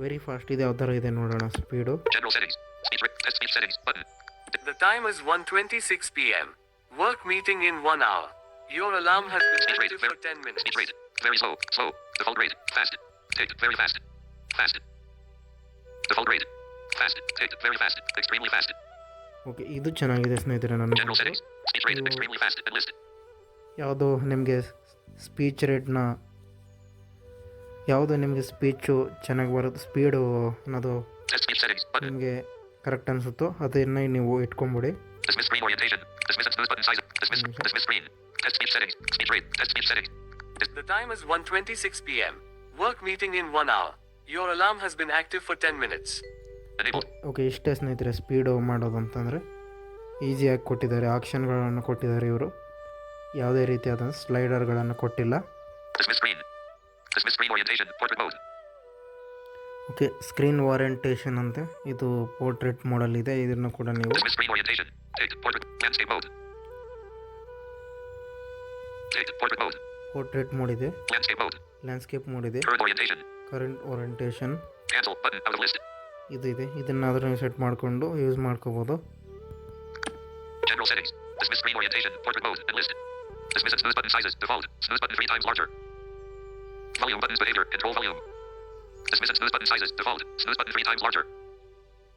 Very fast ಇದೆ, ಯಾವ ಥರ ಇದೆ ನೋಡೋಣ speed.
General settings. Speech rate. Test speech settings button.
The time is 1:26 p.m. Work meeting in 1 hour. Your alarm has been
Speech rate.
active for 10 minutes.
Speech rate. Very slow. Slow. Default rate. Fast. Date very fast. Fast. Default rate. Fast. Date very fast. Extremely fast.
Okay, ಇದು ಚೆನ್ನಾಗಿದೆ ಸ್ನೇಹಿತರೆ.
General
ನನ್ನ
settings. Speech rate extremely fast. Enlist.
ಯಾವುದು ನಿಮಗೆ speech ರೇಟ್ನ, ಯಾವುದು ನಿಮಗೆ speech ಚೆನ್ನಾಗಿ ಬರೋದು, ಸ್ಪೀಡು ಅನ್ನೋದು
Test speech settings button.
ನಿಮಗೆ ಕರೆಕ್ಟ್ ಅನಿಸುತ್ತೋ ಅದನ್ನು ನೀವು ಇಟ್ಕೊಂಬಿಡಿ.
Dismiss screen orientation. Dismiss and snooze button size. Dismiss. Dismiss screen. Test speech settings. Speech rate. Test speech settings.
The time is 1:26 p.m. Work meeting in 1 hour. Your alarm has been active for 10 minutes.
Enabled.
Okay, ಇಷ್ಟೇ ಸ್ನೇಹಿತರೆ speed ಮಾಡೋದು ಅಂತಂದರೆ. ಈಸಿಯಾಗಿ ಕೊಟ್ಟಿದ್ದಾರೆ, ಆಪ್ಷನ್ಗಳನ್ನು ಕೊಟ್ಟಿದ್ದಾರೆ ಇವರು. ಯಾವುದೇ ರೀತಿಯಾದ ಸ್ಲೈಡರ್ಗಳನ್ನು ಕೊಟ್ಟಿಲ್ಲ.
Dismiss screen. Dismiss screen orientation. Portrait mode.
Okay, screen orientation ಅಂತೆ, ಇದು ಪೋರ್ಟ್ರೇಟ್ ಮೋಡಲ್ಲಿದೆ. ಇದನ್ನು ಕೂಡ ನೀವು
Dismiss screen orientation. Date. Portrait. Landscape mode. Date. Portrait mode.
Portrait mode ಇದೆ,
Landscape mode.
ಲ್ಯಾಂಡ್ಸ್ಕೇಪ್ ಮೋಡ್ ಇದೆ,
Current orientation.
Current orientation
Cancel button out of list.
ಇದು ಇದೆ. ಇದನ್ನಾದರೂ ನೀವು ಸೆಟ್ ಮಾಡಿಕೊಂಡು ಯೂಸ್ ಮಾಡ್ಕೋಬೋದು.
General settings. Dismiss screen orientation. Portrait mode. Enlisted. Dismiss and snooze button sizes. Default. Snooze button 3 times larger. Volume buttons behavior. Control volume. Dismiss and snooze button sizes. Default. Snooze button 3 times larger.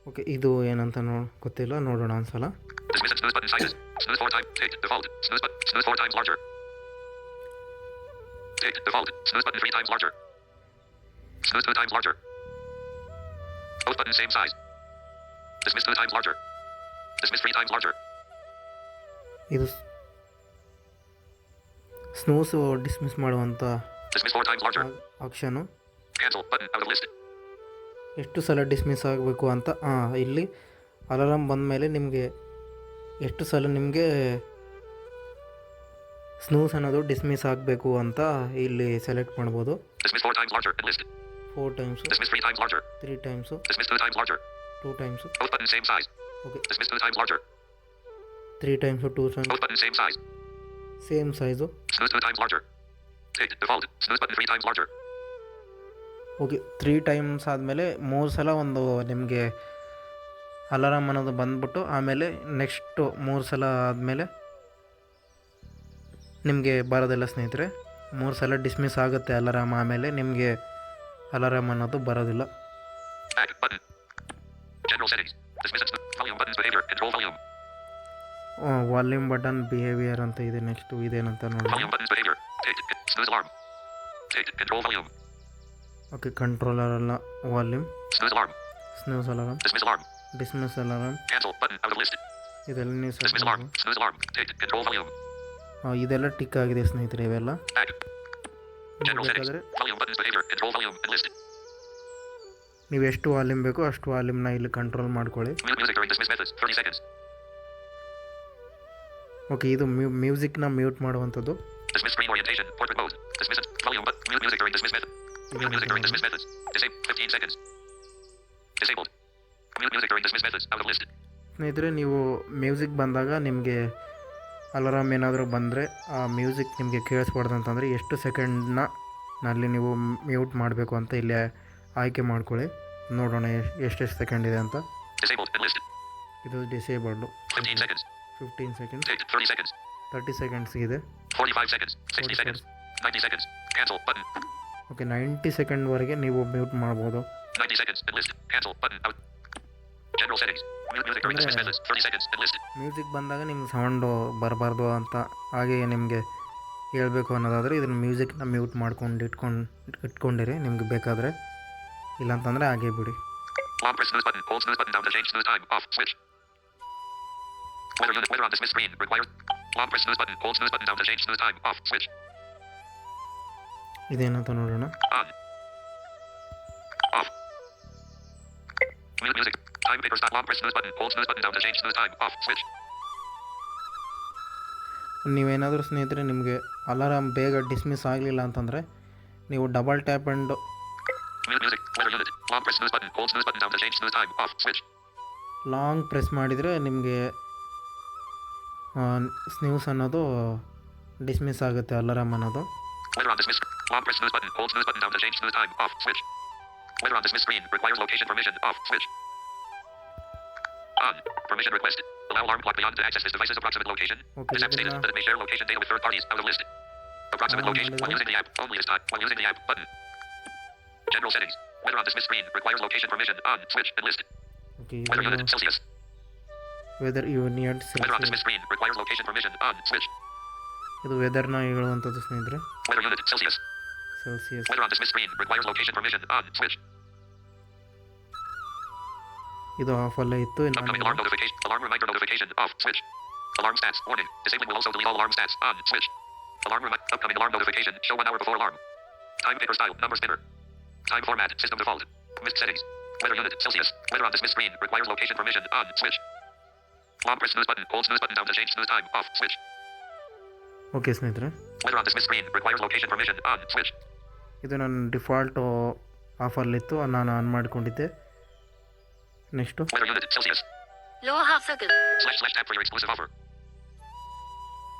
Okay, ಇದು ಏನಂತ ಗೊತ್ತಿಲ್ಲ, ನೋಡೋಣ ಒಂದ್ಸಲ.
Dismiss and snooze button sizes. Snooze 4 times. Date. Default. Snooze 4 times larger. Date. Default. Snooze button 3 times larger. Snooze 2 times larger. Both buttons same size. Dismiss 2 times larger. Dismiss 3 times larger.
ಇದು ಸ್ನೂಸು dismiss ಮಾಡುವಂಥ
Dismiss 4 times larger.
Option.
Cancel button out of list.
ಎಷ್ಟು ಸಲ dismiss ಆಗಬೇಕು ಅಂತ ಇಲ್ಲಿ alarm ಬಂದ ಮೇಲೆ ನಿಮಗೆ ಎಷ್ಟು ಸಲ ನಿಮಗೆ ಸ್ನೂಸ್ ಅನ್ನೋದು ಡಿಸ್ಮಿಸ್ ಆಗಬೇಕು ಅಂತ ಇಲ್ಲಿ ಸೆಲೆಕ್ಟ್ ಮಾಡ್ಬೋದು.
Dismiss 4 times larger. Enlisted.
4 times,
Dismiss 3 times larger.
3 times,
Dismiss 2 times larger.
2 times.
Both buttons same size.
Okay,
Dismiss 2 times larger.
3 times, 2 times,
Both buttons same size.
Same size.
Snooze 2 times larger. Date. Default. Snooze button 3 times larger.
Okay, 3 times ಆದಮೇಲೆ 3 ಸಲ ಒಂದು ನಿಮಗೆ alarm ಅನ್ನೋದು ಬಂದ್ಬಿಟ್ಟು ಆಮೇಲೆ next 3 ಸಲ ಆದಮೇಲೆ ನಿಮಗೆ ಬರೋದಿಲ್ಲ ಸ್ನೇಹಿತರೆ. 3 ಸಲ ಡಿಸ್ಮಿಸ್ ಆಗುತ್ತೆ ಅಲಾರಾಮ್, ಆಮೇಲೆ ನಿಮಗೆ ಅಲಾರಾಮ್ ಅನ್ನೋದು ಬರೋದಿಲ್ಲ.
Back button. General settings. Dismiss and volume buttons behavior. Control volume.
Volume button behaviour ಅಂತ ಇದೆ. ನೆಕ್ಸ್ಟು ಇದೇನಂತ ನೋಡಿ.
Volume buttons behavior. Date. Snooze alarm. Date. Control volume.
Okay, controller ಅಲ್ಲ, volume.
Snooze alarm.
Snooze alarm,
Dismiss alarm.
Dismiss alarm,
Cancel button out of list.
ಇದೆಲ್ಲ ನೀವು set
Dismiss alarm. Snooze alarm. Date. Control volume.
ಇದೆಲ್ಲ tick ಆಗಿದೆ ಸ್ನೇಹಿತರೆ ಇವೆಲ್ಲ.
Back. General settings.
ಬೇಕಾದರೆ
Volume buttons behavior. Control volume. Enlisted.
ನೀವು ಎಷ್ಟು volume ಬೇಕೋ ಅಷ್ಟು ವಾಲ್ಯೂಮ್ನ ಇಲ್ಲಿ ಕಂಟ್ರೋಲ್ ಮಾಡ್ಕೊಳ್ಳಿ.
Mute music during dismiss methods. 30 seconds.
Okay, ಇದು ಮ್ಯೂಸಿಕ್ನ ಮ್ಯೂಟ್ ಮಾಡುವಂಥದ್ದು.
Dismiss screen orientation. Portrait mode. Dismiss it. Volume but mute music during dismiss method. Mute music during dismiss methods. Disable. 15 seconds. Disabled. Mute music during dismiss methods. Out of list.
ಸ್ನೇಹಿತರೆ, ನೀವು music ಬಂದಾಗ ನಿಮಗೆ alarm ಏನಾದರೂ ಬಂದರೆ ಆ music ನಿಮಗೆ ಕೇಳಿಸ್ಬಾರ್ದು ಅಂತಂದರೆ ಎಷ್ಟು ಸೆಕೆಂಡ್ನಲ್ಲಿ ನೀವು ಮ್ಯೂಟ್ ಮಾಡಬೇಕು ಅಂತ ಇಲ್ಲಿ ಆಯ್ಕೆ ಮಾಡ್ಕೊಳ್ಳಿ. ನೋಡೋಣ ಎಷ್ಟೆಷ್ಟು ಸೆಕೆಂಡ್ ಇದೆ ಅಂತ.
Disabled. Enlisted.
ಇದು ಡಿಸೇಬಲ್ಡು.
15 seconds.
15 seconds,
Date. 30 seconds.
30 seconds ಇದೆ.
45 seconds. 60 seconds. 90 seconds. Cancel button.
Okay 90 ಸೆಕೆಂಡ್ವರೆಗೆ ನೀವು ಮ್ಯೂಟ್ ಮಾಡ್ಬೋದು.
90 seconds. Enlist. Cancel button. Out. General settings. Mute music during dismiss message. 30 seconds. Enlist.
Music ಬಂದಾಗ ನಿಮ್ಗೆ ಸೌಂಡು ಬರಬಾರ್ದು ಅಂತ ಹಾಗೆಯೇ ನಿಮಗೆ ಹೇಳಬೇಕು ಅನ್ನೋದಾದರೆ ಇದನ್ನು ಮ್ಯೂಸಿಕ್ನ ಮ್ಯೂಟ್ ಮಾಡ್ಕೊಂಡು ಇಟ್ಕೊಂಡಿರಿ ನಿಮ್ಗೆ ಬೇಕಾದರೆ, ಇಲ್ಲಾಂತಂದರೆ ಹಾಗೆ ಬಿಡಿ.
Long press snooze button. Hold snooze button down to change snooze time. Off. Switch. Weather on dismiss screen. Requires. Long press snooze button. Hold snooze button down to change snooze time. Off. Switch.
ಇದೇನಂತ ನೋಡೋಣ.
On. Off. Mute music. Time paper stop. Long press snooze button. Hold snooze button down to change snooze time. Off. Switch.
ನೀವೇನಾದರೂ ಸ್ನೇಹಿತರೆ ನಿಮಗೆ alarm ಬೇಗ dismiss ಆಗಲಿಲ್ಲ ಅಂತಂದರೆ ನೀವು double tap and
Mute music. Weather unit. Long press snooze button. Hold snooze button down to change snooze time. Off. Switch.
Long press ಮಾಡಿದರೆ ನಿಮಗೆ snooze ಅನ್ನೋದು ಡಿಸ್ಮಿಸ್ ಆಗುತ್ತೆ, ಅಲಾರಾಮ್ ಅನ್ನೋದು.
Weather on dismiss. Long press snooze button. Hold snooze button down to change snooze time. Off. Switch. Weather on dismiss screen. Requires location permission. Off. Switch. On. Permission requested. Allow alarm clock beyond to access this device's approximate location.
Okay,
This app status that it may share location data with third parties. Out of list. Approximate location. When using the app. Only this time. When using the app. Button. General settings. Weather on dismiss screen. Requires location permission. On. Switch. Enlisted.
Okay,
Weather unit. Celsius.
Weather union
Weather on dismiss screen. Requires location permission. On. Switch.
ಇದು ವೆದರ್ನ ಹೇಳುವಂಥದ್ದು ಸ್ನೇಹಿತರೆ.
Weather unit. Celsius.
Celsius.
Weather on dismiss screen. Requires location permission. On. Switch.
ಇದು ಆಫಲ್ಲೇ ಇತ್ತು.
Upcoming alarm notification. Alarm reminder notification. Off. Switch. Alarm stats. Warning. Disabling will also delete all alarm stats. On. Switch. Upcoming alarm notification. Show 1 hour before alarm. Time paper style. Number spinner. Time format. System default. Missed settings. Weather unit. Celsius. Weather on dismiss screen. Requires location permission. On. Switch. Long press snooze button. Hold snooze button down to change snooze time. Off. Switch.
Okay ಸ್ನೇಹಿತರೆ,
Weather on dismiss screen. Requires location permission. On. Switch.
ಇದು ನನ್ನ default ಆಫರ್ಲಿತ್ತು, ನಾನು on ಮಾಡಿಕೊಂಡಿದ್ದೆ. Next
Weather unit. Celsius.
Lower half circle.
/ tab for your exclusive offer.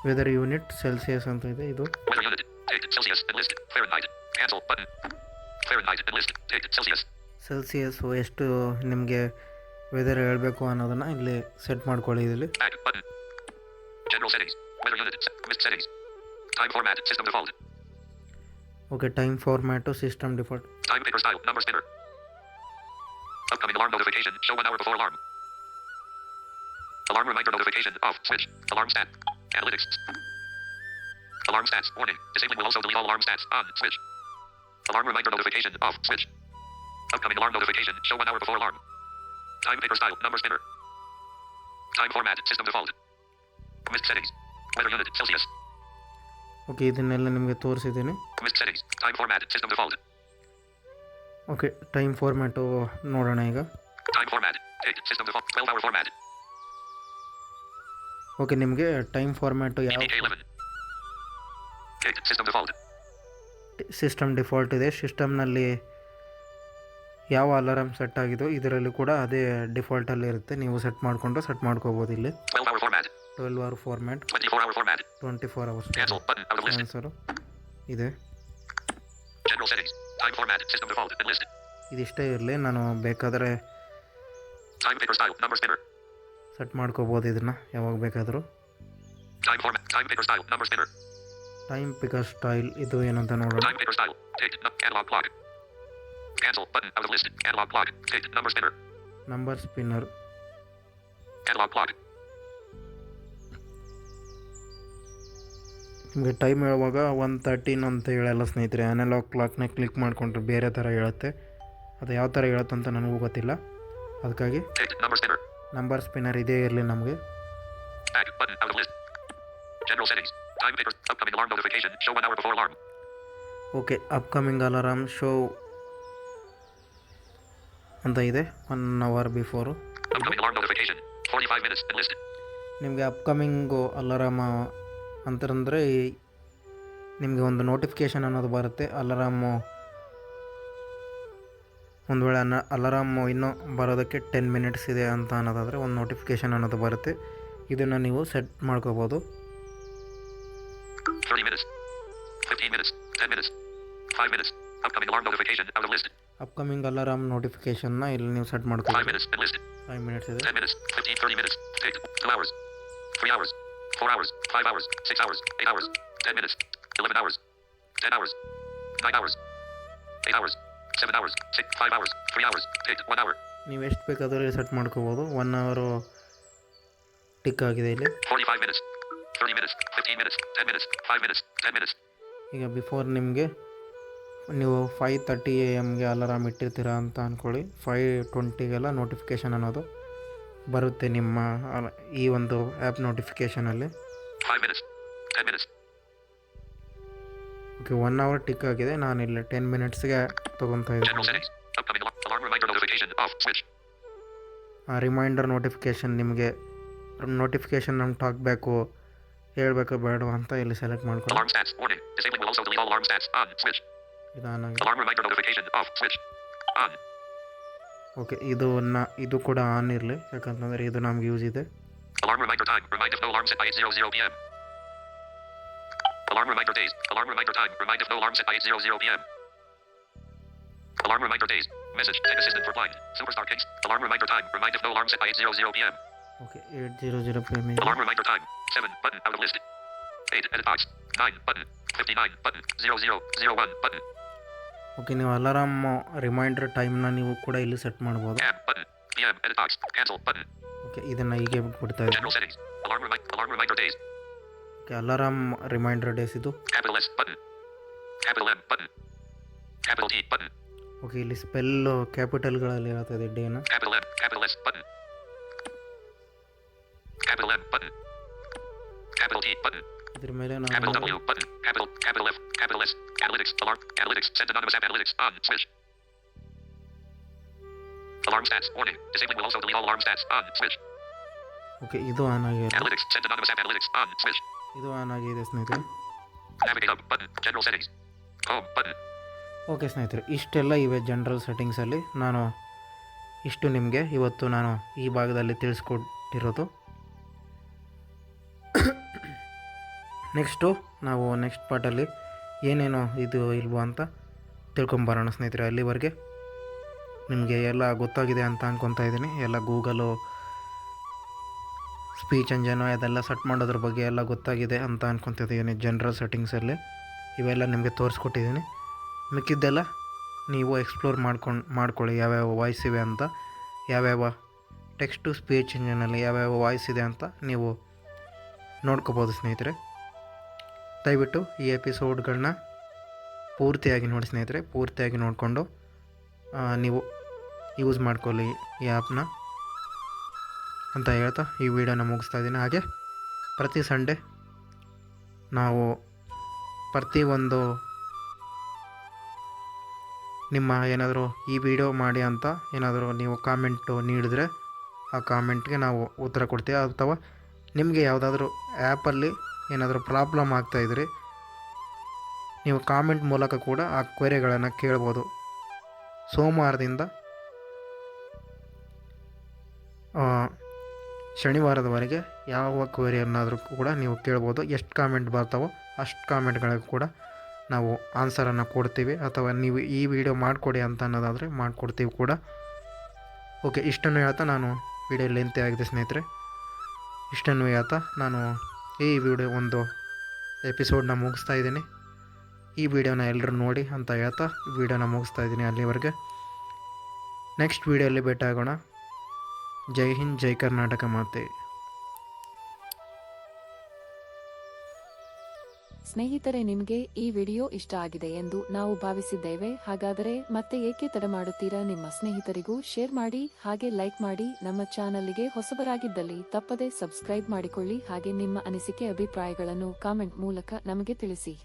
Weather unit Celsius ಅಂತ ಇದೆ. ಇದು
Weather unit. Take Celsius. Enlisted. Fahrenheit. Cancel button. Fahrenheit. Enlisted. Take Celsius.
Celsius ಎಷ್ಟು ನಿಮಗೆ ವೆದರ್ ಹೇಳಬೇಕು ಅನ್ನೋದನ್ನು ಇಲ್ಲಿ ಸೆಟ್ ಮಾಡ್ಕೊಳ್ಳಿ. ಇಲ್ಲಿ
Back button. General settings. Weather unit. Missed settings. Time format. System default.
Okay, time format system default.
Time paper style. Number spinner. Upcoming alarm notification. Show 1 hour before alarm. Alarm reminder notification. Off. Switch. Alarm stat. Analytics. Alarm stats. Warning. Disabling will also delete all alarm stats. On. Switch. Alarm reminder notification. Off. Switch. Upcoming alarm notification. Show 1 hour before alarm. Time paper style. Number spinner. Time format. System default. Missed settings. Weather unit. Celsius.
Okay, ಇದನ್ನೆಲ್ಲ ನಿಮಗೆ ತೋರಿಸಿದ್ದೀನಿ.
Missed settings. Time format. System default.
Okay, time format ನೋಡೋಣ ಈಗ.
Time format. Take system default. 12 hour format.
Okay, ನಿಮಗೆ time format ಯಾವ
EPK 11. Take system default.
System default ಇದೆ. ಸಿಸ್ಟಮ್ನಲ್ಲಿ ಯಾವ ಅಲಾರಾಮ್ ಸೆಟ್ ಆಗಿದೋ ಇದರಲ್ಲಿ ಕೂಡ ಅದೇ ಡಿಫಾಲ್ಟಲ್ಲಿ ಇರುತ್ತೆ. ನೀವು ಸೆಟ್ ಮಾಡ್ಕೋಬೋದು. ಇಲ್ಲಿ
12 hour format.
12 hour format,
24 hour format.
24 hours
Cancel button. Out of list.
Answer ಇದೆ.
General settings. Time format. System default. Enlisted.
ಇದಿಷ್ಟೇ ಇರಲಿ, ನಾನು ಬೇಕಾದರೆ
Time paper style. Number spinner.
Set ಮಾಡ್ಕೋಬೋದು ಇದನ್ನು ಯಾವಾಗ ಬೇಕಾದರೂ.
Time format. Time paper style. Number spinner.
Time picker style ಇದು ಏನಂತ ನೋಡೋಣ.
Time paper style. Take analog clock. Cancel button. Out of list. Analog clock. Take number spinner.
Number spinner.
Analog clock.
ನಿಮಗೆ time ಹೇಳುವಾಗ 1:13 ಅಂತ ಹೇಳಲ್ಲ ಸ್ನೇಹಿತರೆ. Analogue ಕ್ಲಾಕ್ನ click ಮಾಡಿಕೊಂಡ್ರೆ ಬೇರೆ ಥರ ಹೇಳುತ್ತೆ. ಅದು ಯಾವ ಥರ ಹೇಳುತ್ತೆ ಅಂತ ನನಗೂ ಗೊತ್ತಿಲ್ಲ, ಅದಕ್ಕಾಗಿ
Take number spinner.
Number spinner ಇದೇ ಇರಲಿ ನಮಗೆ.
Back button. Out of list. General settings. Time paper. Upcoming alarm notification. Show 1 hour before alarm.
Okay, upcoming alarm show ಅಂತ ಇದೆ 1 hour before.
Upcoming alarm notification. 45 minutes. Enlisted.
ನಿಮಗೆ ಅಪ್ಕಮಿಂಗು ಅಲಾರಾಮ ಅಂತಂದರೆ ನಿಮಗೆ ಒಂದು notification ಅನ್ನೋದು ಬರುತ್ತೆ. ಅಲಾರಾಮು ಒಂದು ವೇಳೆ ಅಲಾರಾಮು ಇನ್ನೂ ಬರೋದಕ್ಕೆ 10 ಮಿನಿಟ್ಸ್ ಇದೆ ಅಂತ ಅನ್ನೋದಾದರೆ ಒಂದು ನೋಟಿಫಿಕೇಷನ್ ಅನ್ನೋದು ಬರುತ್ತೆ. ಇದನ್ನು ನೀವು ಸೆಟ್ ಮಾಡ್ಕೋಬೋದು.
30 minutes. 15 minutes. 10 minutes. 5 minutes. Upcoming alarm notification. Out of list.
Upcoming alarm ನೋಟಿಫಿಕೇಷನ್ನ ಇಲ್ಲಿ ನೀವು ಸೆಟ್
5
ಮಾಡ್ಕೋಬೋದು.
minutes. Enlisted.
5 ಮಿನಿಟ್ಸ್ ಇದೆ.
10 minutes. 15. 30 minutes. Take 2 hours. 3 hours. 4 hours. 5 hours. 6 hours. 8 hours. 10 minutes. 11 hours. 10 hours. 9 hours. 8 hours. 7 hours. 6, 5 hours. 3 hours. 8, 1 hour.
ನೀವು ಎಷ್ಟು ಬೇಕಾದರೂ set ಮಾಡ್ಕೋಬೋದು. 1 ಅವರು ಟಿಕ್ ಆಗಿದೆ ಇಲ್ಲಿ.
45 minutes. 30 minutes. 15 minutes. 10 minutes. 5 minutes. 10 minutes.
ಈಗ ಬಿಫೋರ್ ನಿಮಗೆ ನೀವು 5:30 AM ಅಲಾರಾಮ್ ಇಟ್ಟಿರ್ತೀರಾ ಅಂತ ಅಂದ್ಕೊಳ್ಳಿ. 5:20 ನೋಟಿಫಿಕೇಷನ್ ಅನ್ನೋದು ಬರುತ್ತೆ ನಿಮ್ಮ ಈ ಒಂದು ಆ್ಯಪ್ ನೋಟಿಫಿಕೇಷನಲ್ಲಿ.
5 minutes. 10 minutes.
Okay, 1 hour tick ಆಗಿದೆ. ನಾನು ಇಲ್ಲಿ 10 ಮಿನಿಟ್ಸ್ಗೆ ತೊಗೊತಾ
General
ಇದ್ದೀನಿ.
settings. Upcoming alarm reminder notification off. Switch.
Reminder notification ನಿಮಗೆ ನೋಟಿಫಿಕೇಷನ್ ನಮ್ಗೆ ಹಾಕಬೇಕು ಹೇಳಬೇಕು ಬೇಡ ಅಂತ ಇಲ್ಲಿ ಸೆಲೆಕ್ಟ್ ಮಾಡ್ಕೊಳ್ಳಿ.
Alarm stats. Warning. Disabling will also delete all alarm stats. On. Switch.
ನಿಧಾನಾಗಿ.
Alarm reminder notification off. Switch. On.
Okay, ಇದು ಕೂಡ ಆನ್ ಇರಲಿ, ಯಾಕಂತಂದರೆ ಇದು ನಮ್ಗೆ ಯೂಸ್ ಇದೆ.
Alarm reminder time. Remind if no alarm set by 8:00 p.m. Alarm reminder days. Alarm reminder time. Remind if no alarm set by 8:00 p.m. Alarm reminder days. Message. Tech assistant for blind. Superstar Kings. Alarm reminder time. Remind if no alarm set by 8:00 p.m.
Okay, 8:00 p.m.
Alarm reminder time. 7 button out of list. 8 edit box. 9 button. 59 button. 0001 button.
Okay, ನೀವು alarm reminder ಟೈಮ್ನ ನೀವು ಕೂಡ ಇಲ್ಲಿ set ಮಾಡ್ಬೋದು.
AM button. PM edit box. Cancel button.
Okay, ಇದನ್ನು ಹೀಗೆ ಬಿಟ್ಬಿಡ್ತಾ ಇದ್ದೀನಿ.
General settings. Alarm reminder days.
Okay, alarm reminder days ಇದು.
Capital S button. Capital M button. Capital T button.
Okay, ಇಲ್ಲಿ ಸ್ಪೆಲ್ಲು ಕ್ಯಾಪಿಟಲ್ಗಳಲ್ಲಿ ಇರ್ತದೆ ಡೇನ.
Capital M. Capital S button. Capital M button. Capital T button.
ಇದ್ರ ಮೇಲೆ
Capital
ನಾವು
W button. Capital F. Capital S. Analytics. Alarm. Analytics. Send anonymous app analytics. On. Switch. Alarm stats. Warning. Disabling will also delete all alarm stats. On. Switch.
Okay, ಇದು on ಆಗಿದೆ.
Analytics. Send anonymous app analytics. On. Switch.
ಇದು on ಆಗಿದೆ ಸ್ನೇಹಿತರೆ.
Navigate up button. General settings. Home button.
Okay ಸ್ನೇಹಿತರೆ, ಇಷ್ಟೆಲ್ಲ ಇವೆ general ಸೆಟ್ಟಿಂಗ್ಸಲ್ಲಿ. ಇಷ್ಟು ನಿಮಗೆ ಇವತ್ತು ನಾನು ಈ ಭಾಗದಲ್ಲಿ ತಿಳಿಸ್ಕೊಟ್ಟಿರೋದು. ನಾವು ನೆಕ್ಸ್ಟ್ ಪಾರ್ಟಲ್ಲಿ ಏನೇನೋ ಇದು ಇಲ್ವೋ ಅಂತ ತಿಳ್ಕೊಂಬರೋಣ ಸ್ನೇಹಿತರೆ. ಅಲ್ಲಿವರೆಗೆ ನಿಮಗೆ ಎಲ್ಲ ಗೊತ್ತಾಗಿದೆ ಅಂತ ಅಂದ್ಕೊತಾ ಇದ್ದೀನಿ. ಎಲ್ಲ ಗೂಗಲು ಸ್ಪೀಚ್ ಎಂಜನು ಅದೆಲ್ಲ ಸೆಟ್ ಮಾಡೋದ್ರ ಬಗ್ಗೆ ಎಲ್ಲ ಗೊತ್ತಾಗಿದೆ ಅಂತ ಅಂದ್ಕೊತಿದ್ದೀನಿ. ಜನರಲ್ ಸೆಟ್ಟಿಂಗ್ಸಲ್ಲಿ ಇವೆಲ್ಲ ನಿಮಗೆ ತೋರಿಸ್ಕೊಟ್ಟಿದ್ದೀನಿ. ಮಿಕ್ಕಿದ್ದೆಲ್ಲ ನೀವು ಎಕ್ಸ್ಪ್ಲೋರ್ ಮಾಡ್ಕೊಳ್ಳಿ ಯಾವ್ಯಾವ ವಾಯ್ಸ್ ಇವೆ ಅಂತ, ಯಾವ್ಯಾವ ಟೆಕ್ಸ್ಟ್ ಟು ಸ್ಪೀಚ್ ಇಂಜನಲ್ಲಿ ಯಾವ್ಯಾವ ವಾಯ್ಸ್ ಇದೆ ಅಂತ ನೀವು ನೋಡ್ಕೋಬೋದು ಸ್ನೇಹಿತರೆ. ದಯವಿಟ್ಟು ಈ ಎಪಿಸೋಡ್ಗಳನ್ನ ಪೂರ್ತಿಯಾಗಿ ನೋಡಿ ಸ್ನೇಹಿತರೆ. ಪೂರ್ತಿಯಾಗಿ ನೋಡಿಕೊಂಡು ನೀವು ಯೂಸ್ ಮಾಡ್ಕೊಳ್ಳಿ ಈ ಆ್ಯಪ್ನ ಅಂತ ಹೇಳ್ತಾ ಈ ವಿಡಿಯೋನ ಮುಗಿಸ್ತಾ ಇದ್ದೀನಿ. ಹಾಗೆ ಪ್ರತಿ ಸಂಡೇ ನಾವು ಪ್ರತಿಯೊಂದು ನಿಮ್ಮ ಏನಾದರೂ ಈ ವಿಡಿಯೋ ಮಾಡಿ ಅಂತ ಏನಾದರೂ ನೀವು ಕಾಮೆಂಟು ನೀಡಿದ್ರೆ ಆ ಕಾಮೆಂಟ್ಗೆ ನಾವು ಉತ್ತರ ಕೊಡ್ತೀವಿ. ಅಥವಾ ನಿಮಗೆ ಯಾವುದಾದ್ರೂ ಆ್ಯಪಲ್ಲಿ ಏನಾದರೂ ಪ್ರಾಬ್ಲಮ್ ಆಗ್ತಾಯಿದ್ರೆ ನೀವು ಕಾಮೆಂಟ್ ಮೂಲಕ ಕೂಡ ಆ ಕ್ವೆರಿಗಳನ್ನು ಕೇಳ್ಬೋದು. ಸೋಮವಾರದಿಂದ ಶನಿವಾರದವರೆಗೆ ಯಾವ ಕ್ವೆರಿಯನ್ನಾದರೂ ಕೂಡ ನೀವು ಕೇಳ್ಬೋದು. ಎಷ್ಟು ಕಾಮೆಂಟ್ ಬರ್ತಾವೋ ಅಷ್ಟು ಕಾಮೆಂಟ್ಗಳಿಗೆ ಕೂಡ ನಾವು ಆನ್ಸರನ್ನು ಕೊಡ್ತೀವಿ. ಅಥವಾ ನೀವು ಈ ವಿಡಿಯೋ ಮಾಡಿಕೊಡಿ ಅಂತ ಅನ್ನೋದಾದರೆ ಮಾಡಿಕೊಡ್ತೀವಿ ಕೂಡ. ಓಕೆ, ಇಷ್ಟನ್ನು ಹೇಳ್ತಾ ನಾನು ವಿಡಿಯೋ ಲೆಂತಿ ಆಗಿದೆ ಸ್ನೇಹಿತರೆ. ಇಷ್ಟನ್ನು ಹೇಳ್ತಾ ನಾನು ಈ ವಿಡಿಯೋ ಒಂದು ಎಪಿಸೋಡನ್ನ ಮುಗಿಸ್ತಾ ಇದ್ದೀನಿ. ಈ ವಿಡಿಯೋನ ಎಲ್ಲರೂ ನೋಡಿ ಅಂತ ಹೇಳ್ತಾ ವಿಡಿಯೋನ ಮುಗಿಸ್ತಾ ಇದ್ದೀನಿ. ಅಲ್ಲಿವರೆಗೆ ನೆಕ್ಸ್ಟ್ ವಿಡಿಯೋಲ್ಲಿ ಭೇಟಿ ಆಗೋಣ. ಜೈ ಹಿಂದ್, ಜೈ ಕರ್ನಾಟಕ ಮಾತೆ.
ಸ್ನೇಹಿತರೆ, ನಿಮಗೆ ಈ ವಿಡಿಯೋ ಇಷ್ಟ ಆಗಿದೆ ಎಂದು ನಾವು ಭಾವಿಸಿದ್ದೇವೆ. ಹಾಗಾದರೆ ಮತ್ತೆ ಏಕೆ ತಡ ಮಾಡುತ್ತೀರಾ? ನಿಮ್ಮ ಸ್ನೇಹಿತರಿಗೂ ಶೇರ್ ಮಾಡಿ, ಹಾಗೆ ಲೈಕ್ ಮಾಡಿ. ನಮ್ಮ ಚಾನಲ್ಗೆ ಹೊಸಬರಾಗಿದ್ದಲ್ಲಿ ತಪ್ಪದೆ ಸಬ್ಸ್ಕ್ರೈಬ್ ಮಾಡಿಕೊಳ್ಳಿ. ಹಾಗೆ ನಿಮ್ಮ ಅನಿಸಿಕೆ ಅಭಿಪ್ರಾಯಗಳನ್ನು ಕಾಮೆಂಟ್ ಮೂಲಕ ನಮಗೆ ತಿಳಿಸಿ.